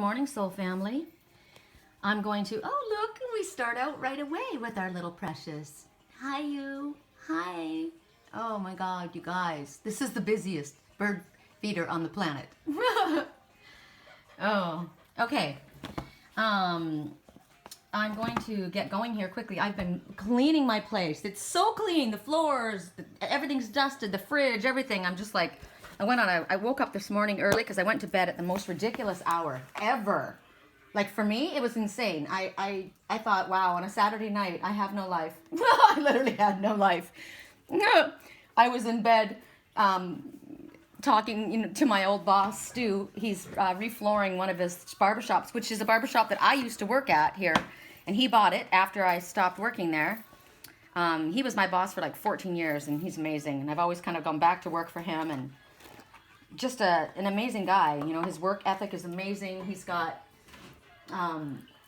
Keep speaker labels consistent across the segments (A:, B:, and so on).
A: Morning, Soul Family. I'm going to, oh look, we start out right away with our little precious. Hi you, hi. Oh my God, you guys, this is the busiest bird feeder on the planet. Oh, okay. I'm going to get going here quickly. I've been cleaning my place. It's so clean, the floors, everything's dusted, the fridge, everything. I'm just like, I woke up this morning early because I went to bed at the most ridiculous hour ever. Like for me, it was insane. I thought, wow, on a Saturday night, I have no life. I literally had no life. I was in bed talking to my old boss, Stu. He's reflooring one of his barbershops, which is a barbershop that I used to work at here. And he bought it after I stopped working there. He was my boss for like 14 years, and he's amazing. And I've always kind of gone back to work for him, and just an amazing guy. You know, his work ethic is amazing. He's got,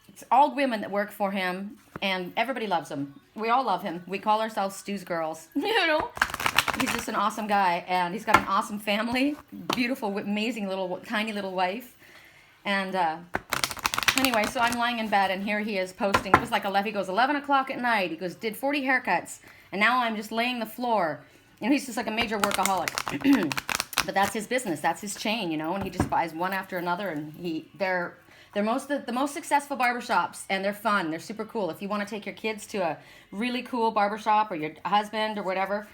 A: it's all women that work for him, and everybody loves him. We all love him. We call ourselves Stu's girls, you know? He's just an awesome guy, and he's got an awesome family, beautiful, amazing tiny little wife. And anyway, so I'm lying in bed, and here he is posting. It was like 11, he goes, 11 o'clock at night. He goes, did 40 haircuts, and now I'm just laying the floor. You know, he's just like a major workaholic. But that's his business. That's his chain, you know, and he just buys one after another, and they're the most successful barbershops, and they're fun. They're super cool. If you want to take your kids to a really cool barbershop, or your husband or whatever,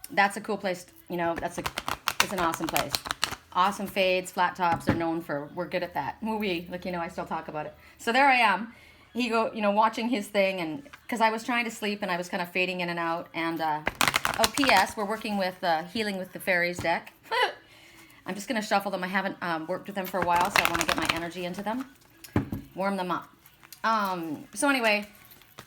A: that's a cool place. You know, it's an awesome place. Awesome fades, flat tops are known for, we're good at that. I still talk about it. So there I am. Watching his thing, and because I was trying to sleep and I was kind of fading in and out. And P.S. we're working with Healing with the Fairies deck. I'm just going to shuffle them. I haven't worked with them for a while, so I want to get my energy into them, warm them up. So anyway,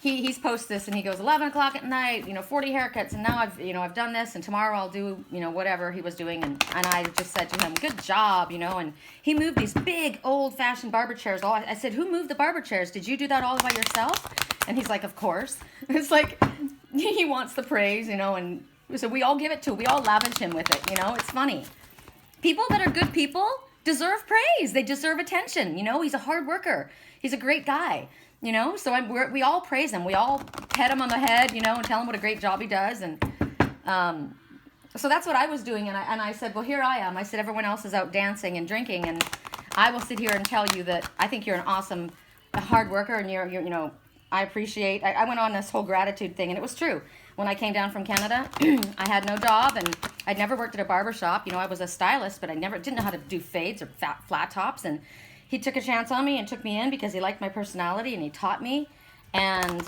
A: he's posted this, and he goes, 11 o'clock at night, 40 haircuts, and now I've done this, and tomorrow I'll do, whatever he was doing, and I just said to him, good job, and he moved these big old-fashioned barber chairs. I said, who moved the barber chairs? Did you do that all by yourself? And he's like, of course. It's like, he wants the praise, and so we all give it to him. We all lavish him with it, it's funny. People that are good people deserve praise. They deserve attention, he's a hard worker. He's a great guy. So we all praise him. We all pet him on the head, and tell him what a great job he does. And so that's what I was doing. And I said, well, here I am. I said, everyone else is out dancing and drinking, and I will sit here and tell you that I think you're an awesome, hard worker, and you're I appreciate. I went on this whole gratitude thing, and it was true. When I came down from Canada, I had no job, and I'd never worked at a barber shop. I was a stylist, but I didn't know how to do fades or flat tops, and he took a chance on me and took me in because he liked my personality, and he taught me, and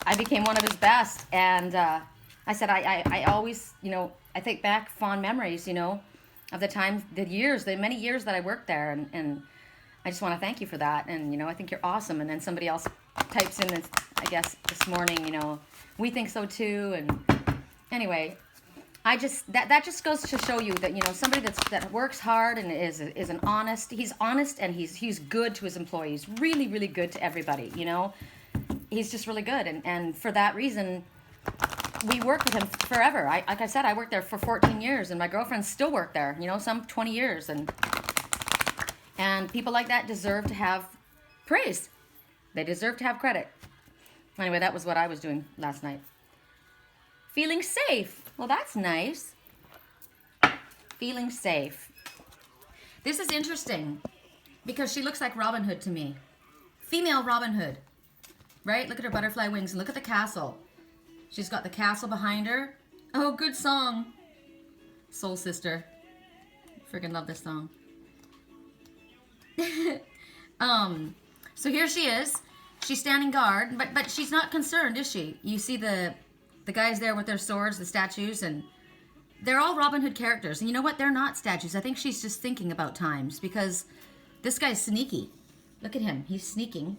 A: I became one of his best. And I said, I always, I think back fond memories, of the time, the many years that I worked there, and I just want to thank you for that. And, I think you're awesome. And then somebody else types in, I guess, this morning, we think so too. And anyway, that just goes to show you that, somebody that works hard and is an honest, he's honest, and he's good to his employees, really, really good to everybody, he's just really good. And for that reason, we work with him forever. Like I said, I worked there for 14 years, and my girlfriends still work there, some 20 years. And people like that deserve to have praise. They deserve to have credit. Anyway, that was what I was doing last night. Feeling safe. Well, that's nice. Feeling safe. This is interesting because she looks like Robin Hood to me. Female Robin Hood. Right? Look at her butterfly wings, and look at the castle. She's got the castle behind her. Oh, good song. Soul Sister. Freaking love this song. So here she is. She's standing guard, but she's not concerned, is she? You see the guys there with their swords, the statues, and they're all Robin Hood characters. And you know what? They're not statues. I think she's just thinking about times, because this guy's sneaky. Look at him. He's sneaking.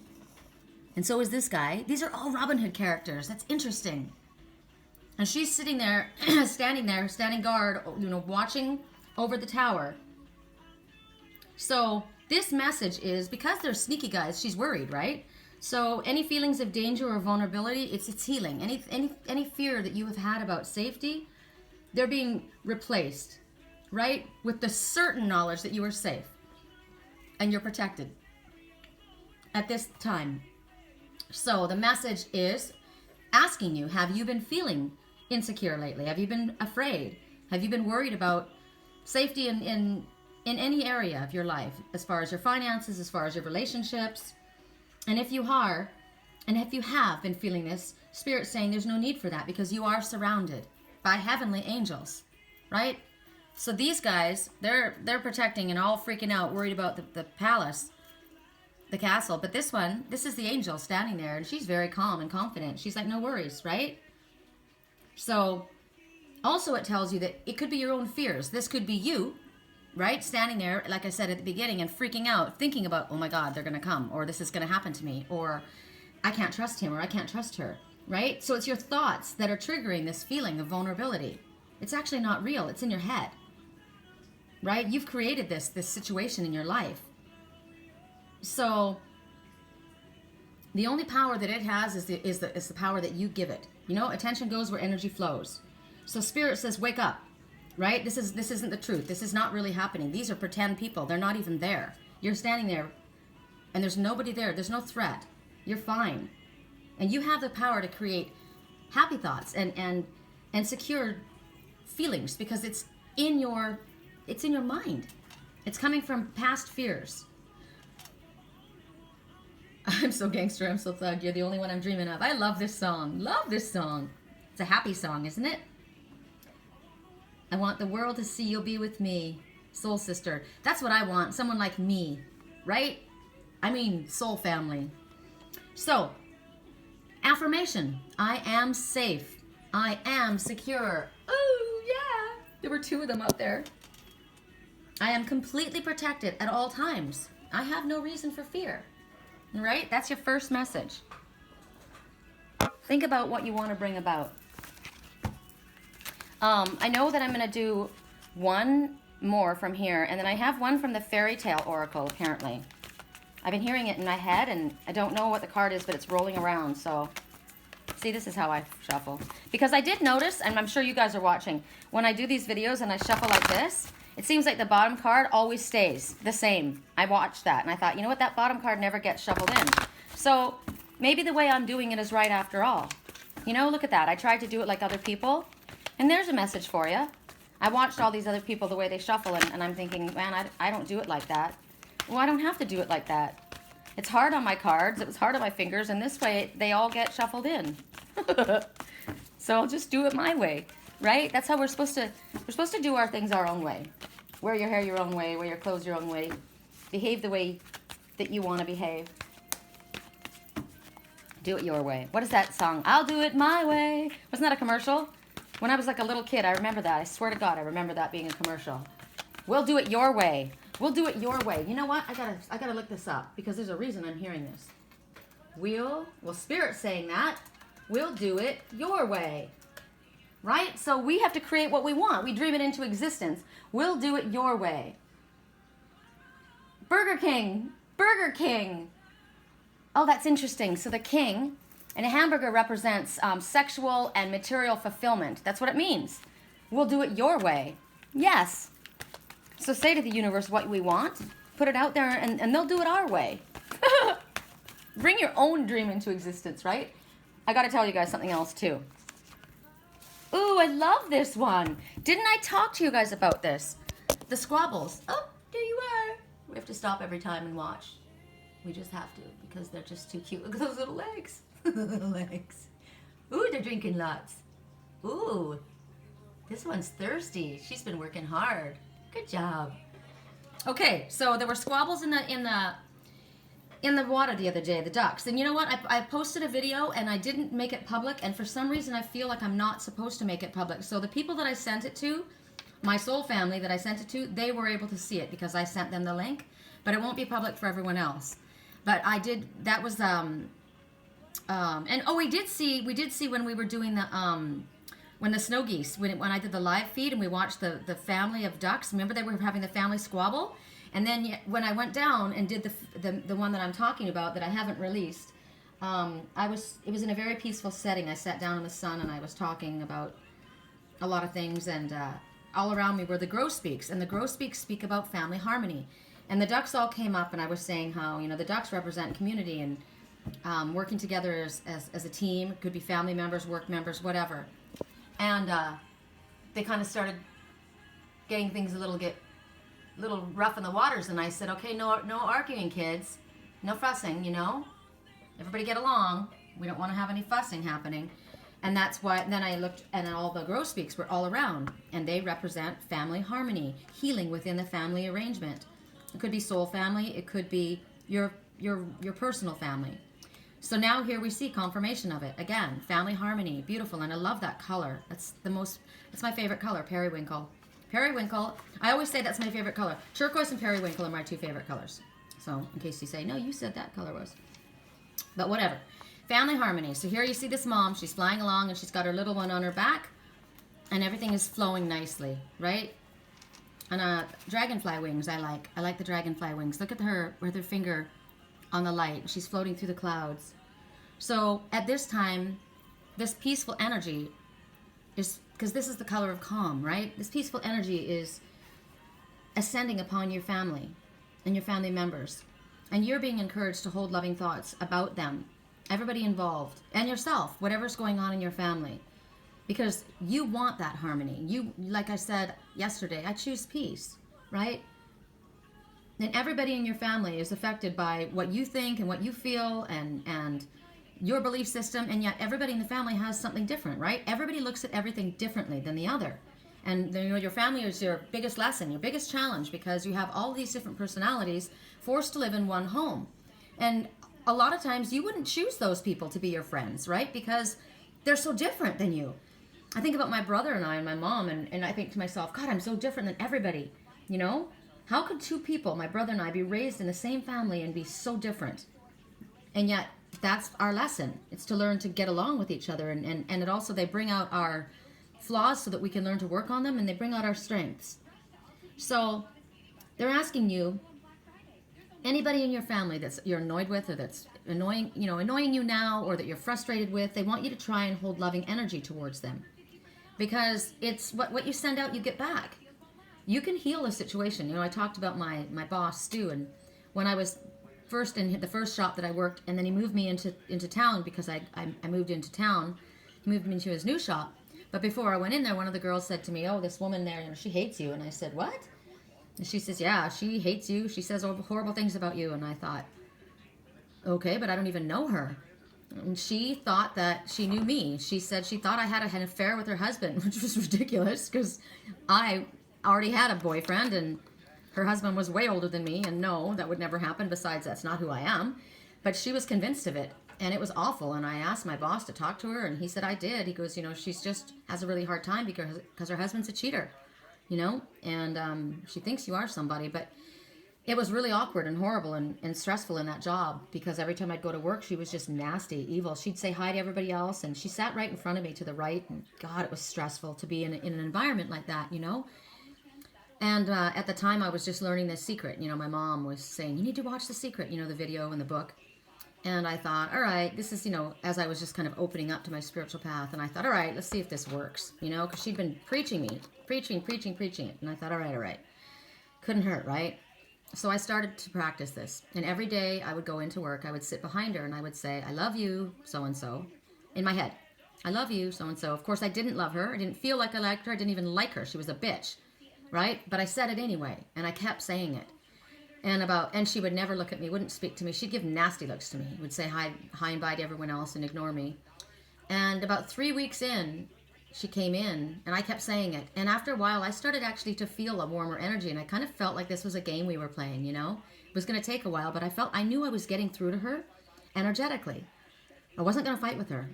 A: And so is this guy. These are all Robin Hood characters. That's interesting. And she's sitting there, standing guard, watching over the tower. So this message is, because they're sneaky guys, she's worried, right? So any feelings of danger or vulnerability, it's healing. Any fear that you have had about safety, they're being replaced, right? With the certain knowledge that you are safe and you're protected. at this time. So the message is asking you, have you been feeling insecure lately? Have you been afraid? Have you been worried about safety in any area of your life, as far as your finances, as far as your relationships? And if you are, and if you have been feeling this, Spirit's saying there's no need for that, because you are surrounded by heavenly angels, right? So these guys, they're protecting and all freaking out, worried about the palace, the castle. But this one, this is the angel standing there, and she's very calm and confident. She's like, no worries, right? So also it tells you that it could be your own fears. This could be you, right? Standing there, like I said at the beginning, and freaking out, thinking about, oh my God, they're going to come, or this is going to happen to me, or I can't trust him, or I can't trust her, right? So it's your thoughts that are triggering this feeling of vulnerability. It's actually not real. It's in your head, right? You've created this situation in your life. So the only power that it has is the power that you give it. You know, attention goes where energy flows. So Spirit says, wake up, right? This isn't the truth. This is not really happening. These are pretend people. They're not even there. You're standing there and there's nobody there. There's no threat. You're fine. And you have the power to create happy thoughts and secure feelings, because it's in your mind. It's coming from past fears. I'm so gangster, I'm so thug. You're the only one I'm dreaming of. I love this song. Love this song. It's a happy song, isn't it? I want the world to see you'll be with me. Soul sister. That's what I want. Someone like me, right? I mean, soul family. So, affirmation. I am safe. I am secure. Oh, yeah. There were 2 of them out there. I am completely protected at all times. I have no reason for fear. Right? That's your first message. Think about what you want to bring about. I know that I'm going to do one more from here, and then I have one from the Fairytale Oracle, apparently. I've been hearing it in my head, and I don't know what the card is, but it's rolling around, so... See, this is how I shuffle. Because I did notice, and I'm sure you guys are watching, when I do these videos and I shuffle like this, it seems like the bottom card always stays the same. I watched that, and I thought, you know what, that bottom card never gets shuffled in. So maybe the way I'm doing it is right after all. You know, look at that. I tried to do it like other people, and there's a message for you. I watched all these other people, the way they shuffle, and I'm thinking, man, I don't do it like that. Well, I don't have to do it like that. It's hard on my cards. It was hard on my fingers, and this way they all get shuffled in. So I'll just do it my way, right? That's how we're supposed to do our things our own way. Wear your hair your own way, wear your clothes your own way. Behave the way that you want to behave. Do it your way. What is that song? I'll do it my way. Wasn't that a commercial? When I was like a little kid, I remember that. I swear to God, I remember that being a commercial. We'll do it your way. We'll do it your way. You know what? I gotta look this up, because there's a reason I'm hearing this. Well, Spirit's saying that. We'll do it your way. Right? So we have to create what we want. We dream it into existence. We'll do it your way. Burger King. Burger King. Oh, that's interesting. So the king and a hamburger represents sexual and material fulfillment. That's what it means. We'll do it your way. Yes. So say to the universe what we want. Put it out there, and they'll do it our way. Bring your own dream into existence, right? I got to tell you guys something else, too. Ooh, I love this one. Didn't I talk to you guys about this? The squabbles. Oh, there you are. We have to stop every time and watch. We just have to, because they're just too cute. Look at those little legs. Little legs. Ooh, they're drinking lots. Ooh, this one's thirsty. She's been working hard. Good job. Okay, so there were squabbles in the water the other day, the ducks. And you know what? I posted a video and I didn't make it public, and for some reason I feel like I'm not supposed to make it public. So the people that I sent it to, my soul family that I sent it to, they were able to see it because I sent them the link, but it won't be public for everyone else. But I did, that was, and oh, we did see when we were doing the, when the snow geese, when I did the live feed and we watched the family of ducks, remember they were having the family squabble? And then when I went down and did the one that I'm talking about that I haven't released, it was in a very peaceful setting. I sat down in the sun and I was talking about a lot of things, and all around me were the grosbeaks, and the grosbeaks speak about family harmony. And the ducks all came up, and I was saying how, the ducks represent community and working together as a team. It could be family members, work members, whatever. And they kind of started getting things a little rough in the waters. And I said, okay, no arguing, kids. No fussing, Everybody get along. We don't want to have any fussing happening. And that's why, then I looked, and all the grosbeaks were all around, and they represent family harmony, healing within the family arrangement. It could be soul family, it could be your personal family. So now here we see confirmation of it. Again, family harmony, beautiful, and I love that color. That's my favorite color, periwinkle. Periwinkle, I always say that's my favorite color. Turquoise and periwinkle are my two favorite colors. So, in case you say, no, you said that color was. But whatever. Family harmony. So here you see this mom. She's flying along and she's got her little one on her back. And everything is flowing nicely, right? And dragonfly wings I like. I like the dragonfly wings. Look at her with her finger on the light. She's floating through the clouds. So at this time, this peaceful energy is, because this is the color of calm, right? This peaceful energy is ascending upon your family and your family members. And you're being encouraged to hold loving thoughts about them. Everybody involved, and yourself, whatever's going on in your family, because you want that harmony. You, like I said yesterday, I choose peace, right? And everybody in your family is affected by what you think and what you feel and your belief system, and yet everybody in the family has something different, right? Everybody looks at everything differently than the other. And your family is your biggest lesson, your biggest challenge, because you have all these different personalities forced to live in one home. And a lot of times you wouldn't choose those people to be your friends, right? Because they're so different than you. I think about my brother and I and my mom, and I think to myself, God, I'm so different than everybody, How could two people, my brother and I, be raised in the same family and be so different? And yet, that's our lesson. It's to learn to get along with each other, and it also, they bring out our flaws so that we can learn to work on them, and they bring out our strengths. So, they're asking you, anybody in your family that you're annoyed with, or that's annoying you now, or that you're frustrated with, they want you to try and hold loving energy towards them. Because it's what you send out, you get back. You can heal a situation. I talked about my boss, Stu, and when I was first in the first shop that I worked, and then he moved me into town because I moved into town. He moved me into his new shop. But before I went in there, one of the girls said to me, oh, this woman there, she hates you. And I said, what? And she says, yeah, she hates you. She says horrible things about you. And I thought, okay, but I don't even know her. And she thought that she knew me. She said she thought I had an affair with her husband, which was ridiculous because I already had a boyfriend and her husband was way older than me. And no, that would never happen. Besides, that's not who I am. But she was convinced of it. And it was awful. And I asked my boss to talk to her. And he said, I did. He goes, she's just has a really hard time because her husband's a cheater. And she thinks you are somebody, but it was really awkward and horrible and stressful in that job, because every time I'd go to work, she was just nasty, evil. She'd say hi to everybody else, and she sat right in front of me to the right, and God, it was stressful to be in an environment like that, And at the time, I was just learning this secret. My mom was saying, you need to watch The Secret, the video and the book. And I thought, all right, this is, as I was just kind of opening up to my spiritual path, and I thought, all right, let's see if this works, because she'd been preaching it. And I thought, all right. Couldn't hurt, right? So I started to practice this. And every day I would go into work, I would sit behind her and I would say, I love you, so-and-so, in my head. I love you, so-and-so. Of course, I didn't love her. I didn't feel like I liked her. I didn't even like her. She was a bitch, right? But I said it anyway, and I kept saying it. And she would never look at me, wouldn't speak to me. She'd give nasty looks to me. Would say hi and bye to everyone else and ignore me. And about 3 weeks in, she came in, and I kept saying it. And after a while, I started actually to feel a warmer energy, and I kind of felt like this was a game we were playing, It was going to take a while, but I knew I was getting through to her energetically. I wasn't going to fight with her,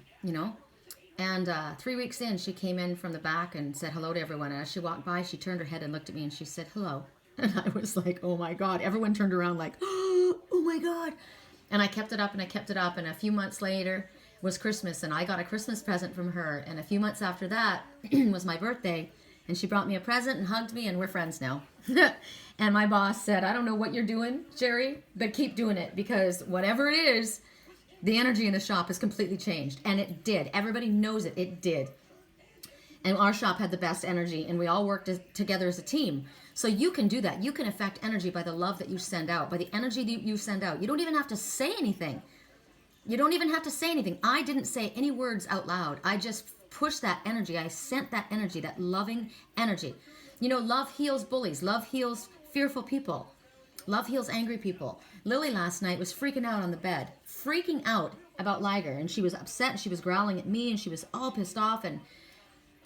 A: And 3 weeks in, she came in from the back and said hello to everyone. And as she walked by, she turned her head and looked at me, and she said, hello. And I was like, oh my God. Everyone turned around like, oh my God. And I kept it up and I kept it up. And a few months later was Christmas, and I got a Christmas present from her. And a few months after that was my birthday. And she brought me a present and hugged me, and we're friends now. And my boss said, I don't know what you're doing, Sherri, but keep doing it, because whatever it is, the energy in the shop has completely changed. And it did. Everybody knows it. It did. And our shop had the best energy, and we all worked together as a team. So you can do that. You can affect energy by the love that you send out, by the energy that you send out. You don't even have to say anything. You don't even have to say anything. I didn't say any words out loud. I just pushed that energy. I sent that energy, that loving energy. You know, love heals bullies. Love heals fearful people. Love heals angry people. Lily last night was freaking out on the bed, freaking out about Liger, and she was upset, and she was growling at me, and she was all pissed off, and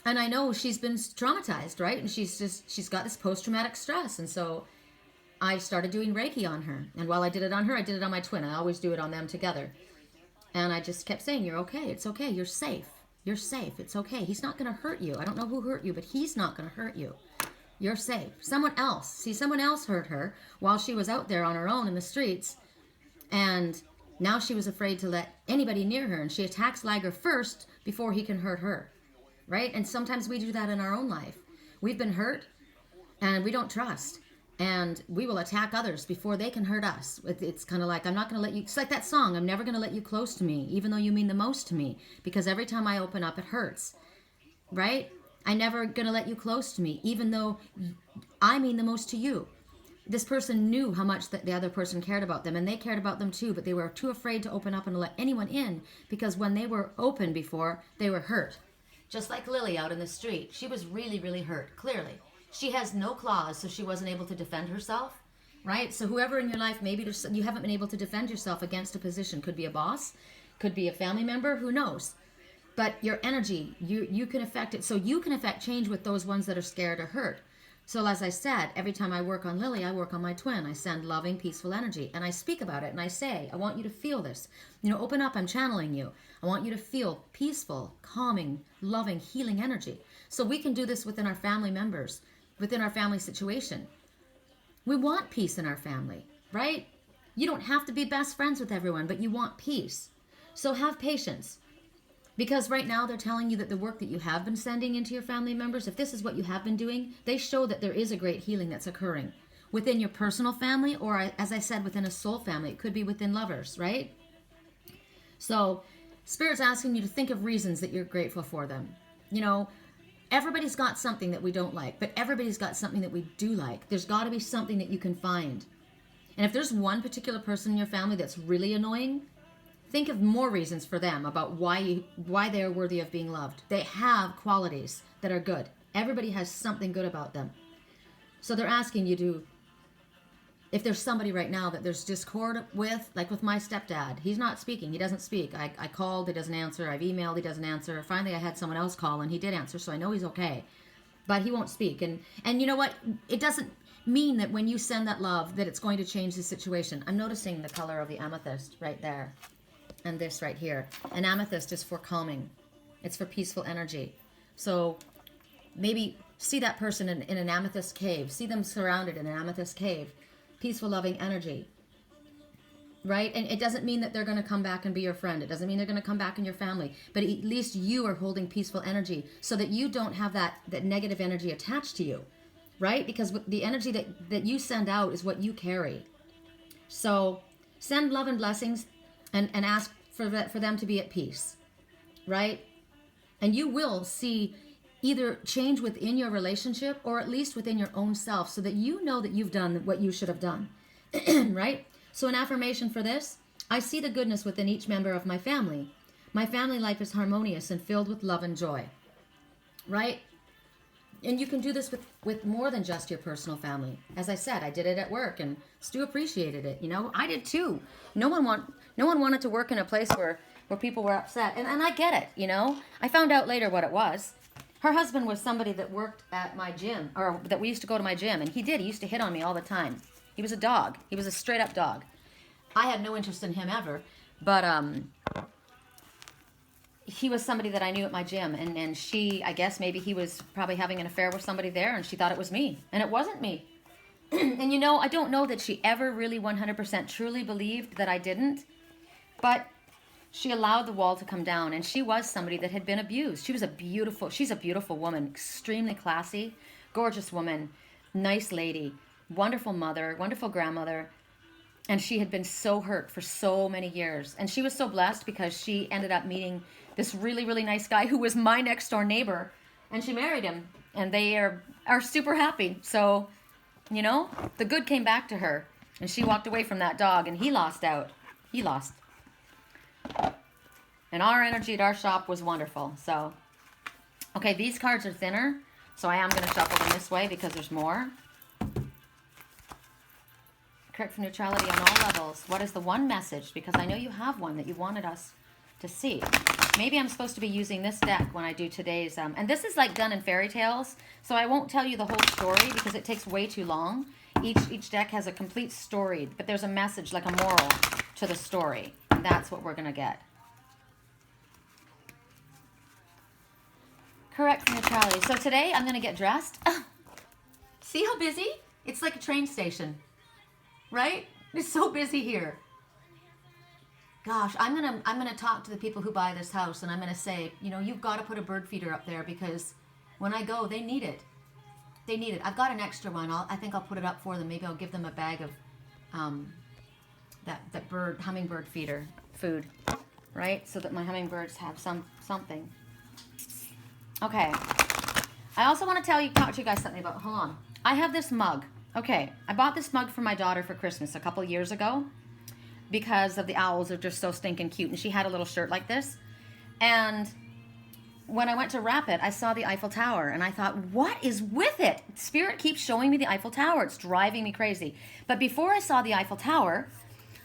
A: I know she's been traumatized, right? And she's got this post-traumatic stress. And so I started doing Reiki on her. And while I did it on her, I did it on my twin. I always do it on them together. And I just kept saying, you're okay. It's okay. You're safe. You're safe. It's okay. He's not going to hurt you. I don't know who hurt you, but he's not going to hurt you. You're safe. Someone else hurt her while she was out there on her own in the streets. And now she was afraid to let anybody near her. And she attacks Liger first before he can hurt her. Right? And sometimes we do that in our own life. We've been hurt and we don't trust. And we will attack others before they can hurt us. It's kind of like, I'm not going to let you, it's like that song, I'm never going to let you close to me, even though you mean the most to me. Because every time I open up, it hurts. Right? I'm never going to let you close to me, even though I mean the most to you. This person knew how much the other person cared about them, and they cared about them too, but they were too afraid to open up and let anyone in, because when they were open before, they were hurt. Just like Lily out in the street. She was really, really hurt, clearly. She has no claws, so she wasn't able to defend herself, right? So whoever in your life, maybe you haven't been able to defend yourself against a position. Could be a boss, could be a family member, who knows? But your energy, you can affect it. So you can affect change with those ones that are scared or hurt. So as I said, every time I work on Lily, I work on my twin. I send loving, peaceful energy. And I speak about it, and I say, I want you to feel this. You know, open up, I'm channeling you. I want you to feel peaceful, calming, loving, healing energy. So we can do this within our family members, within our family situation. We want peace in our family, right? You don't have to be best friends with everyone, but you want peace. So have patience. Because right now they're telling you that the work that you have been sending into your family members, if this is what you have been doing, they show that there is a great healing that's occurring within your personal family, or as I said, within a soul family. It could be within lovers, right? So Spirit's asking you to think of reasons that you're grateful for them. You know, everybody's got something that we don't like, but everybody's got something that we do like. There's got to be something that you can find. And if there's one particular person in your family that's really annoying, think of more reasons for them about why they are worthy of being loved. They have qualities that are good. Everybody has something good about them. So they're asking you to, if there's somebody right now that there's discord with, like with my stepdad, he's not speaking. He doesn't speak. I called, he doesn't answer. I've emailed, he doesn't answer. Finally, I had someone else call, and he did answer, so I know he's okay. But he won't speak. And you know what? It doesn't mean that when you send that love that it's going to change the situation. I'm noticing the color of the amethyst right there. And this right here. An amethyst is for calming. It's for peaceful energy. So maybe see that person in an amethyst cave. See them surrounded in an amethyst cave. Peaceful, loving energy. Right? And it doesn't mean that they're going to come back and be your friend. It doesn't mean they're going to come back in your family. But at least you are holding peaceful energy so that you don't have that negative energy attached to you. Right? Because the energy that you send out is what you carry. So send love and blessings and ask for them to be at peace. Right? And you will see either change within your relationship or at least within your own self so that you know that you've done what you should have done. Right? So an affirmation for this: I see the goodness within each member of my family. My family life is harmonious and filled with love and joy. Right? And you can do this with more than just your personal family. As I said, I did it at work, and Stu appreciated it. You know, I did too. No one wanted to work in a place where people were upset. And I get it, you know. I found out later what it was. Her husband was somebody that worked at my gym, or that we used to go to my gym, and he used to hit on me all the time. He was a dog. He was a straight up dog. I had no interest in him ever, but he was somebody that I knew at my gym, and she, I guess maybe he was probably having an affair with somebody there, and she thought it was me, and it wasn't me. And you know, I don't know that she ever really 100% truly believed that I didn't, but she allowed the wall to come down, and she was somebody that had been abused. She's a beautiful woman, extremely classy, gorgeous woman, nice lady, wonderful mother, wonderful grandmother, and she had been so hurt for so many years. And she was so blessed because she ended up meeting this really, really nice guy who was my next door neighbor And she married him. And they are super happy. So, you know, the good came back to her. And she walked away from that dog, and he lost out. He lost. And our energy at our shop was wonderful. So, okay, these cards are thinner. So I am going to shuffle them this way because there's more. Correct for neutrality on all levels. What is the one message? Because I know you have one that you wanted us to see. Maybe I'm supposed to be using this deck when I do today's... and this is like done in Faerytales. So I won't tell you the whole story because it takes way too long. Each deck has a complete story. But there's a message, like a moral to the story. And that's what we're going to get. Correct for neutrality. So today I'm going to get dressed. See how busy? It's like a train station. Right? It's so busy here. Gosh, I'm gonna talk to the people who buy this house, and I'm gonna say, you know, you've got to put a bird feeder up there because when I go, they need it. They need it. I've got an extra one. I think I'll put it up for them. Maybe I'll give them a bag of that hummingbird feeder food, right? So that my hummingbirds have something. Okay. I also want to talk to you guys something about. Hold on. I have this mug. Okay, I bought this mug for my daughter for Christmas a couple years ago because of the owls are just so stinking cute. And she had a little shirt like this. And when I went to wrap it, I saw the Eiffel Tower. And I thought, what is with it? Spirit keeps showing me the Eiffel Tower. It's driving me crazy. But before I saw the Eiffel Tower,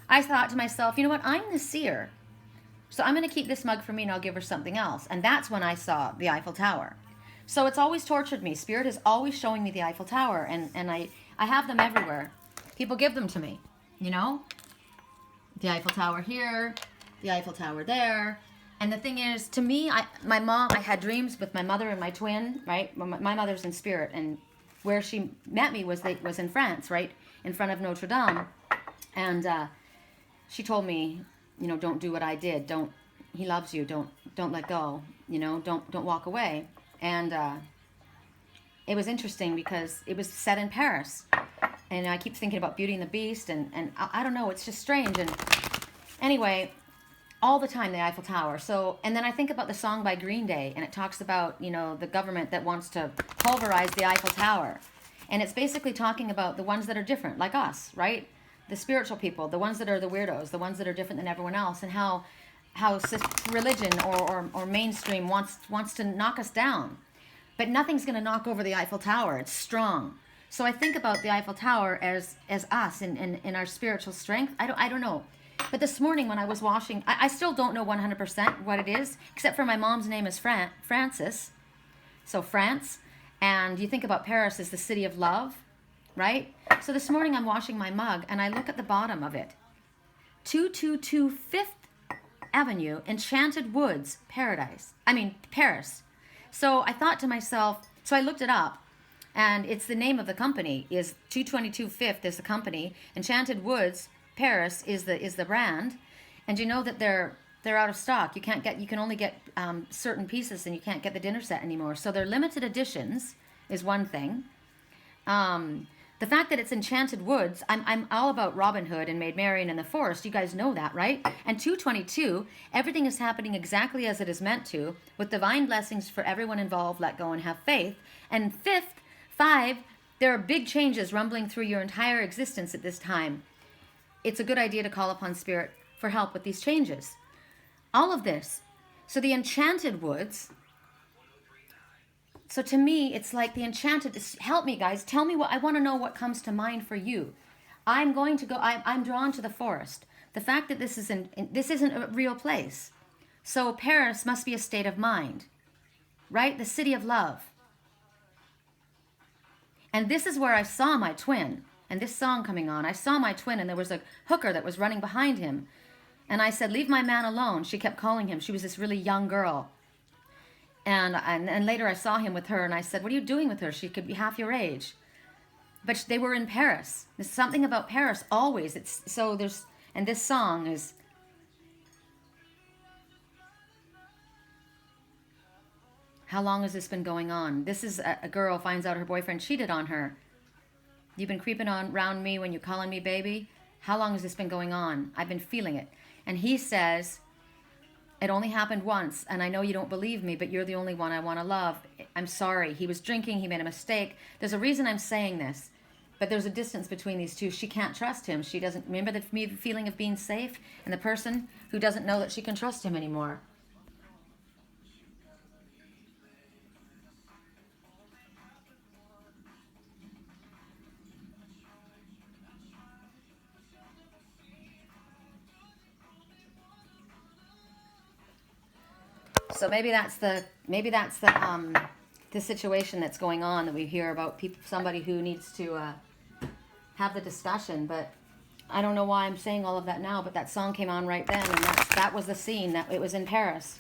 A: I thought to myself, you know what? I'm the seer. So I'm going to keep this mug for me and I'll give her something else. And that's when I saw the Eiffel Tower. So it's always tortured me. Spirit is always showing me the Eiffel Tower. And I have them everywhere. People give them to me, you know? The Eiffel Tower here, the Eiffel Tower there. And the thing is, to me, I had dreams with my mother and my twin, right? My mother's in spirit, and where she met me was in France, right? In front of Notre Dame. And she told me, you know, don't do what I did. He loves you. Don't let go. You know, don't walk away. And it was interesting because it was set in Paris. And I keep thinking about Beauty and the Beast, and I don't know, it's just strange. And anyway, all the time, the Eiffel Tower. So, and then I think about the song by Green Day, and it talks about, you know, the government that wants to pulverize the Eiffel Tower. And it's basically talking about the ones that are different, like us, right? The spiritual people, the ones that are the weirdos, the ones that are different than everyone else, and how religion or mainstream wants to knock us down. But nothing's going to knock over the Eiffel Tower. It's strong. So I think about the Eiffel Tower as us in our spiritual strength. I don't know. But this morning when I was washing, I still don't know 100% what it is, except for my mom's name is Frances. So France. And you think about Paris as the city of love, right? So this morning I'm washing my mug and I look at the bottom of it. 222 Fifth Avenue, Enchanted Woods, Paris. So I thought to myself, so I looked it up. And it's the name of the company, is 222 Fifth is the company. Enchanted Woods, Paris is the brand. And you know that they're out of stock. You can only get certain pieces, and you can't get the dinner set anymore. So they're limited editions is one thing. The fact that it's Enchanted Woods, I'm all about Robin Hood and Maid Marian in the Forest. You guys know that, right? And 222, everything is happening exactly as it is meant to, with divine blessings for everyone involved. Let go and have faith. And 5, there are big changes rumbling through your entire existence at this time. It's a good idea to call upon Spirit for help with these changes. All of this. So the Enchanted Woods. So to me, it's like the Enchanted. Help me, guys. Tell me what I want to know. What comes to mind for you? I'm going to go. I'm drawn to the forest. The fact that this isn't a real place. So Paris must be a state of mind, right? The city of love. And this is where I saw my twin. And this song coming on, I saw my twin, and there was a hooker that was running behind him. And I said, "Leave my man alone." She kept calling him. She was this really young girl. And later I saw him with her, and I said, "What are you doing with her? She could be half your age." But they were in Paris. There's something about Paris always. And this song is. How long has this been going on? This is a girl finds out her boyfriend cheated on her. You've been creeping around me when you're calling me baby. How long has this been going on? I've been feeling it. And he says, It only happened once, and I know you don't believe me, but you're the only one I want to love. I'm sorry. He was drinking. He made a mistake. There's a reason I'm saying this, but there's a distance between these two. She can't trust him. She doesn't remember the feeling of being safe, and the person who doesn't know that she can trust him anymore. So maybe that's the situation that's going on, that we hear about people, somebody who needs to have the discussion. But I don't know why I'm saying all of that now, but that song came on right then, and that was the scene. That it was in Paris,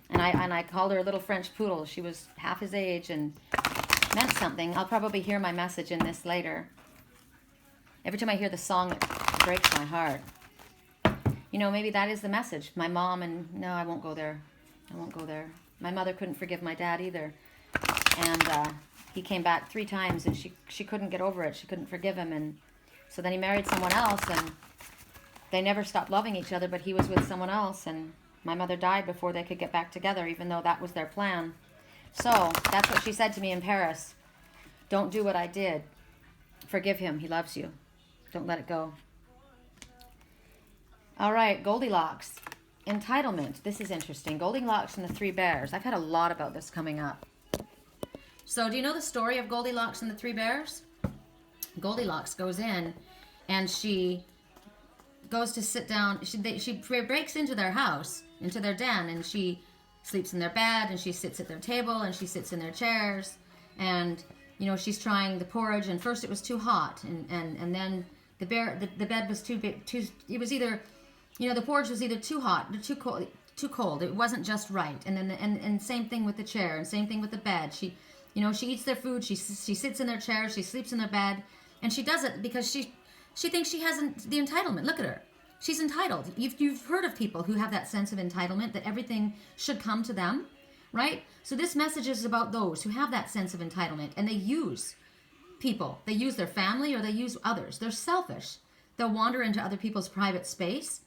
A: and I called her a little French poodle. She was half his age and meant something. I'll probably hear my message in this later. Every time I hear the song, it breaks my heart. You know, maybe that is the message. My mom, and no, I won't go there. I won't go there. My mother couldn't forgive my dad either. And he came back 3 times, and she couldn't get over it. She couldn't forgive him. And so then he married someone else, and they never stopped loving each other, but he was with someone else. And my mother died before they could get back together, even though that was their plan. So that's what she said to me in Paris. Don't do what I did. Forgive him. He loves you. Don't let it go. All right, Goldilocks. Entitlement. This is interesting. Goldilocks and the 3 bears. I've had a lot about this coming up. So do you know the story of Goldilocks and the 3 bears? Goldilocks goes in and she goes to sit down. She breaks into their house, into their den, and she sleeps in their bed, and she sits at their table, and she sits in their chairs, and you know, she's trying the porridge, and first it was too hot, and then the bed was too big, it was either, you know, the porridge was either too hot or too cold. It wasn't just right. And then and same thing with the chair, and same thing with the bed. She, you know, she eats their food, she sits in their chair, she sleeps in their bed, and she does it because she thinks she has the entitlement. Look at her. She's entitled. You've heard of people who have that sense of entitlement, that everything should come to them, right? So this message is about those who have that sense of entitlement, and they use people. They use their family, or they use others. They're selfish. They'll wander into other people's private space,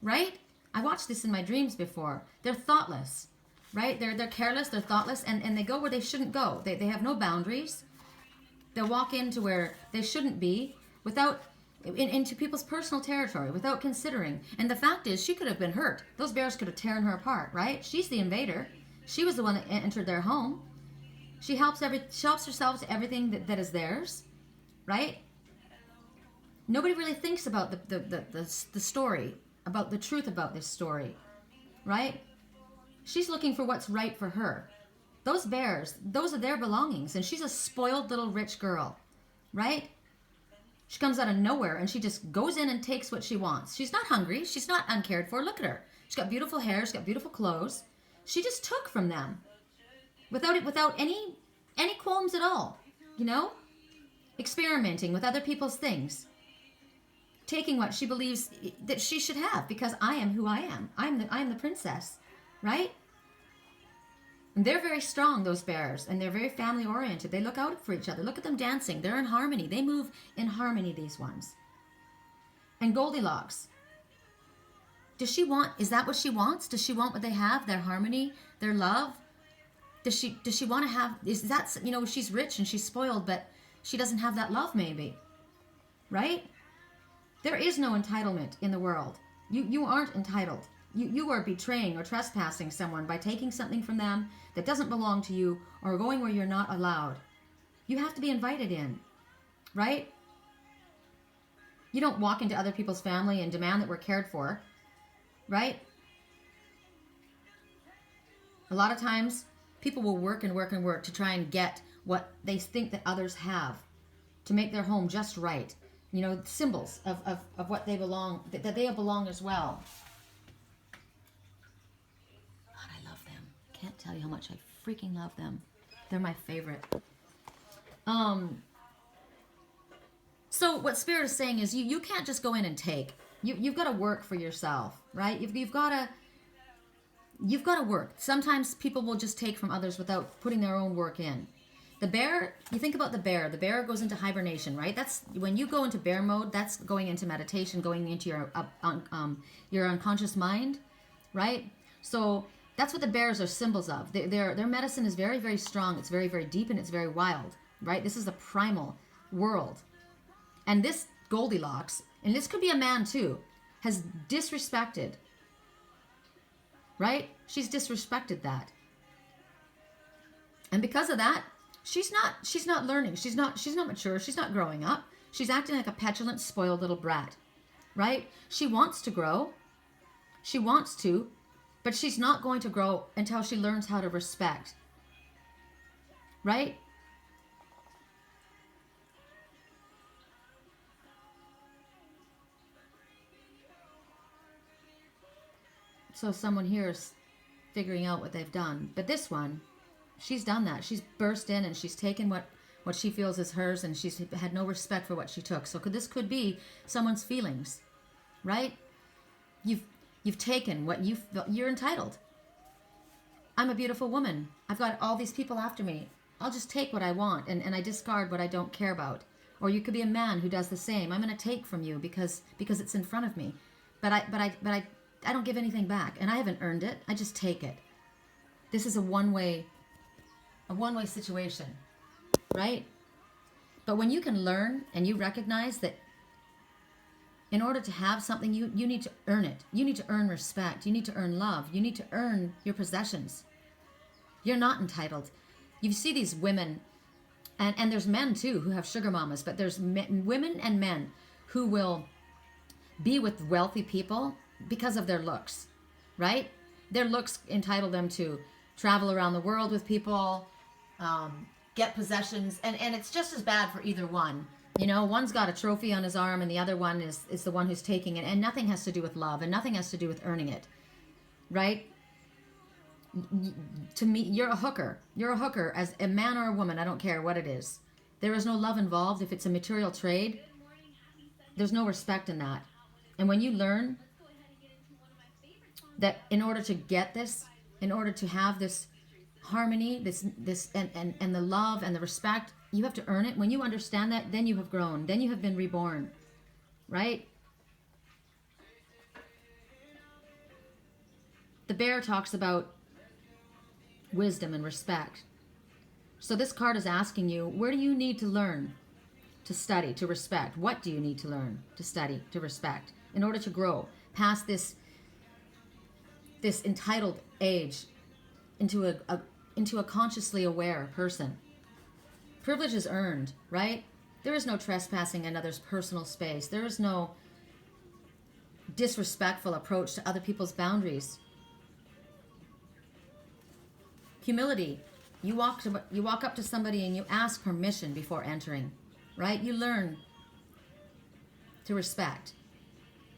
A: right? I watched this in my dreams before. They're thoughtless, right? They're careless, they're thoughtless, and they go where they shouldn't go. They have no boundaries. They'll walk into where they shouldn't be without, into people's personal territory, without considering. And the fact is, she could have been hurt. Those bears could have torn her apart, right? She's the invader. She was the one that entered their home. She helps herself to everything that is theirs, right? Nobody really thinks about the story, about the truth about this story, right? She's looking for what's right for her. Those bears, those are their belongings, and she's a spoiled little rich girl, right? She comes out of nowhere, and she just goes in and takes what she wants. She's not hungry. She's not uncared for. Look at her. She's got beautiful hair. She's got beautiful clothes. She just took from them without any qualms at all, you know? Experimenting with other people's things. Taking what she believes that she should have, because I am who I am. I am the princess, right? And they're very strong, those bears, and they're very family oriented. They look out for each other. Look at them dancing. They're in harmony. They move in harmony, these ones. And Goldilocks, is that what she wants? Does she want what they have? Their harmony, their love? Does she want to have, is that, you know, she's rich and she's spoiled, but she doesn't have that love maybe, right? There is no entitlement in the world. You aren't entitled. You are betraying or trespassing someone by taking something from them that doesn't belong to you, or going where you're not allowed. You have to be invited in, right? You don't walk into other people's family and demand that we're cared for, right? A lot of times, people will work and work and work to try and get what they think that others have, to make their home just right. You know, symbols of what they belong, that they belong as well. God, I love them. Can't tell you how much I freaking love them. They're my favorite. So what Spirit is saying is you can't just go in and take. You've got to work for yourself, right? You've got to work. Sometimes people will just take from others without putting their own work in. The bear, you think about the bear goes into hibernation, right? That's when you go into bear mode, that's going into meditation, going into your unconscious mind, right? So that's what the bears are symbols of. Their medicine is very, very strong. It's very, very deep, and it's very wild, right? This is the primal world. And this Goldilocks, and this could be a man too, has disrespected, right? She's disrespected that. And because of that, she's not learning. She's not mature. She's not growing up. She's acting like a petulant, spoiled little brat, right? She wants to grow. She wants to, but she's not going to grow until she learns how to respect, right? So someone here is figuring out what they've done. But this one, she's done that. She's burst in and she's taken what she feels is hers, and she's had no respect for what she took. So this could be someone's feelings, right? You've taken what you're entitled. I'm a beautiful woman. I've got all these people after me. I'll just take what I want, and I discard what I don't care about. Or you could be a man who does the same. I'm going to take from you because it's in front of me. But I don't give anything back, and I haven't earned it. I just take it. This is a one-way situation, right? But when you can learn and you recognize that in order to have something, you need to earn it. You need to earn respect. You need to earn love. You need to earn your possessions. You're not entitled. You see these women, and there's men too who have sugar mamas, but there's women and men who will be with wealthy people because of their looks, right? Their looks entitle them to travel around the world with people, get possessions, and it's just as bad for either one. You know, one's got a trophy on his arm and the other one is the one who's taking it, and nothing has to do with love and nothing has to do with earning it, right? To me, you're a hooker. You're a hooker as a man or a woman. I don't care what it is. There is no love involved. If it's a material trade, there's no respect in that. And when you learn that in order to get this, in order to have this harmony, this and the love and the respect, you have to earn it. When you understand that, then you have grown. Then you have been reborn, right? The bear talks about wisdom and respect. So this card is asking you, where do you need to learn, to study, to respect? What do you need to learn, to study, to respect in order to grow past this entitled age into a consciously aware person? Privilege is earned, right? There is no trespassing another's personal space. There is no disrespectful approach to other people's boundaries. Humility. You walk up to somebody and you ask permission before entering, right? You learn to respect.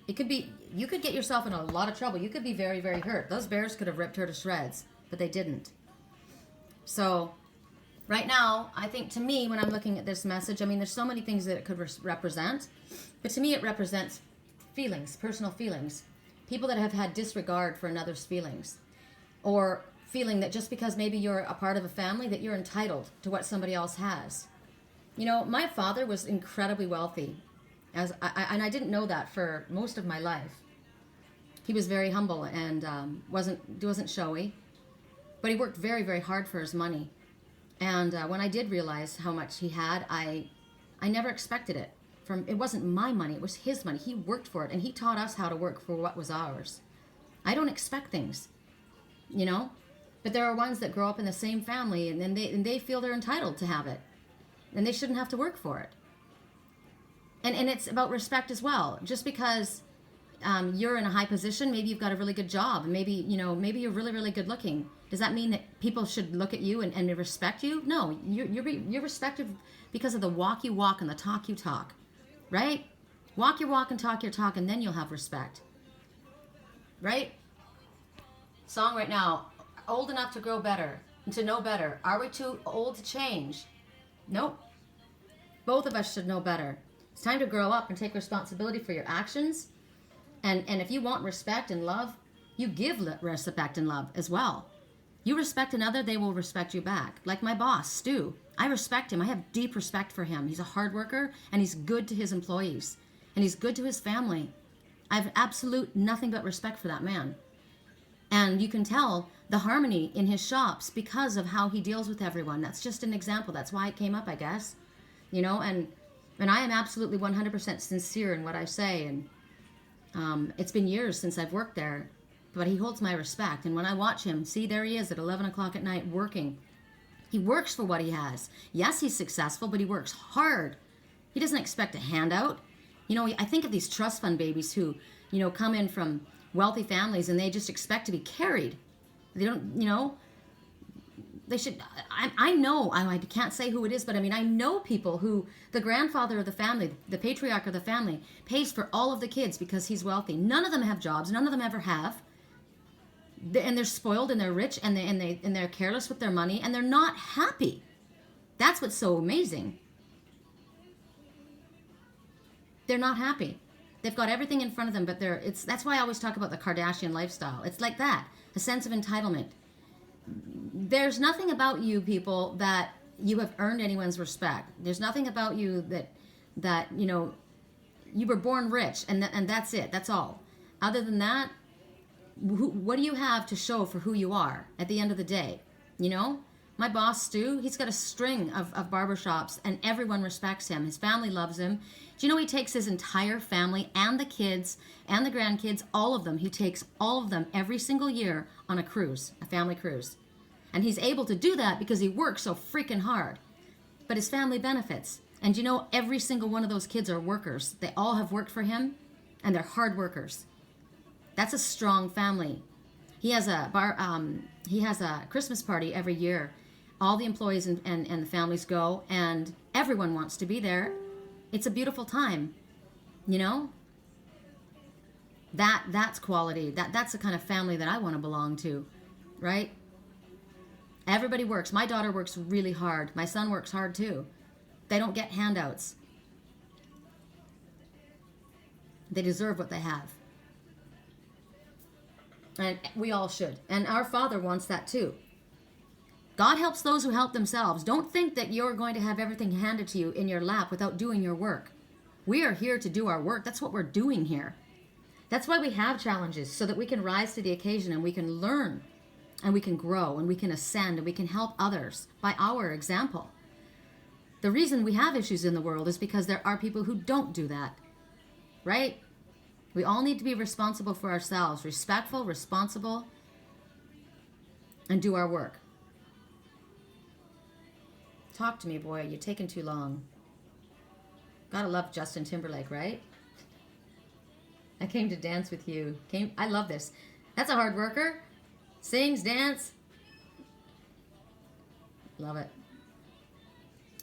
A: It could be, you could get yourself in a lot of trouble. You could be very, very hurt. Those bears could have ripped her to shreds, but they didn't. So right now, I think to me, when I'm looking at this message, I mean, there's so many things that it could represent, but to me it represents feelings, personal feelings. People that have had disregard for another's feelings, or feeling that just because maybe you're a part of a family that you're entitled to what somebody else has. You know, my father was incredibly wealthy, and I didn't know that for most of my life. He was very humble and wasn't showy, but he worked very, very hard for his money. And when I did realize how much he had, I never expected it. It wasn't my money, it was his money. He worked for it, and he taught us how to work for what was ours. I don't expect things, you know? But there are ones that grow up in the same family, and then they feel they're entitled to have it, and they shouldn't have to work for it. And it's about respect as well. Just because you're in a high position, maybe you've got a really good job, and maybe you're really, really good looking. Does that mean that people should look at you and respect you? No, you're respected because of the walk you walk and the talk you talk, right? Walk your walk and talk your talk, and then you'll have respect, right? Song right now. Old enough to grow better, to know better. Are we too old to change? Nope. Both of us should know better. It's time to grow up and take responsibility for your actions. And if you want respect and love, you give respect and love as well. You respect another, they will respect you back. Like my boss, Stu. I respect him. I have deep respect for him. He's a hard worker, and he's good to his employees. And he's good to his family. I have absolute nothing but respect for that man. And you can tell the harmony in his shops because of how he deals with everyone. That's just an example. That's why it came up, I guess. You know, and I am absolutely 100% sincere in what I say. And it's been years since I've worked there, but he holds my respect. And when I watch him, see, there he is at 11 o'clock at night working. He works for what he has. Yes, he's successful, but he works hard. He doesn't expect a handout. You know, I think of these trust fund babies who, you know, come in from wealthy families and they just expect to be carried. They don't, you know, they should, I know, I can't say who it is, but I mean, I know people who the grandfather of the family, the patriarch of the family, pays for all of the kids because he's wealthy. None of them have jobs. None of them ever have. And they're spoiled and they're rich and they're careless with their money and they're not happy. That's what's so amazing. They're not happy. They've got everything in front of them, but that's why I always talk about the Kardashian lifestyle. It's like that, a sense of entitlement. There's nothing about you people that you have earned anyone's respect. There's nothing about you that you know, you were born rich and that's it. That's all. Other than that, what do you have to show for who you are at the end of the day? You know, my boss, Stu, he's got a string of barbershops and everyone respects him. His family loves him. Do you know he takes his entire family and the kids and the grandkids, all of them, he takes all of them every single year on a cruise, a family cruise. And he's able to do that because he works so freaking hard. But his family benefits. And you know, every single one of those kids are workers. They all have worked for him and they're hard workers. That's a strong family. He has a Christmas party every year. All the employees and the families go, and everyone wants to be there. It's a beautiful time, you know? That's quality. That's the kind of family that I want to belong to, right? Everybody works. My daughter works really hard. My son works hard too. They don't get handouts. They deserve what they have. And we all should. And our Father wants that too. God helps those who help themselves. Don't think that you're going to have everything handed to you in your lap without doing your work. We are here to do our work. That's what we're doing here. That's why we have challenges, so that we can rise to the occasion and we can learn and we can grow and we can ascend and we can help others by our example. The reason we have issues in the world is because there are people who don't do that, right? We all need to be responsible for ourselves, respectful, responsible, and do our work. Talk to me, boy. You're taking too long. Gotta love Justin Timberlake, right? I came to dance with you. I love this. That's a hard worker. Sings, dance. Love it.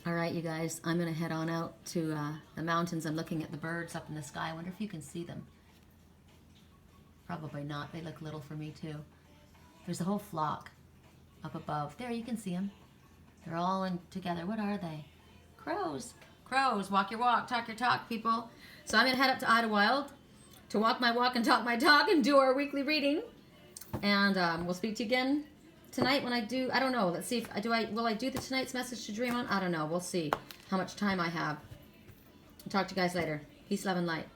A: All right, you guys. I'm going to head on out to the mountains. I'm looking at the birds up in the sky. I wonder if you can see them. Probably not. They look little for me, too. There's a whole flock up above. There, you can see them. They're all in together. What are they? Crows. Crows. Walk your walk, talk your talk, people. So I'm going to head up to Idlewild to walk my walk and talk my talk and do our weekly reading. And we'll speak to you again tonight when I do. I don't know. Let's see. Will I do tonight's message to dream on? I don't know. We'll see how much time I have. Talk to you guys later. Peace, love, and light.